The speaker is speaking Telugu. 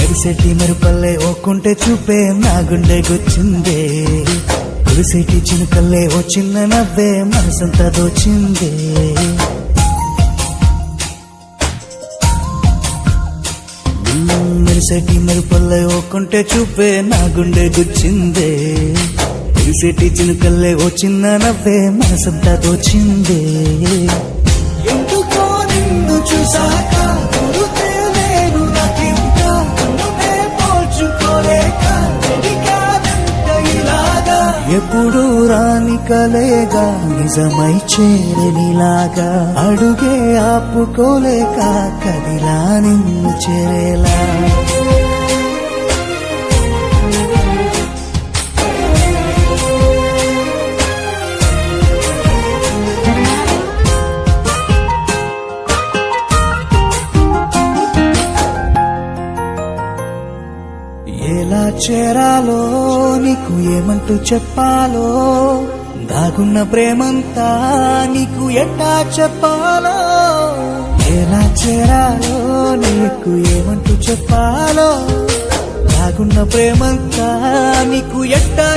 కురిసేటి మెరుపల్లే ఓకుంటే చూపే నా గుండె గుచ్చిందే కురిసేటి చినుకల్లే ఓ చిన్న నవ్వే మనసంతా దోచిందే మెరిసేటి మెరుపల్లే ఓకుంటే చూపే నా గుండె గుచ్చిందే కురిసేటి చినుకల్లే ఓ చిన్న నవ్వే మనసంతా దోచిందే ఎందుకో నిన్ను చూసాక గురుతే నేను నాకింత నువ్వే పోల్చుకోలేక ఇలాగా ఎప్పుడు రాని కలేగా నిజమై చేరనిలాగా అడుగే ఆపుకోలేక కదిలా నిన్ను చేరేలా ఎలా చేరాలో నీకు ఏమంటూ చెప్పాలో దాగున్న ప్రేమంతా నీకు ఎట్టా చెప్పాలో ఎలా చేరాలో నీకు ఏమంటూ చెప్పాలో దాగున్న ప్రేమంతా నీకు ఎట్టా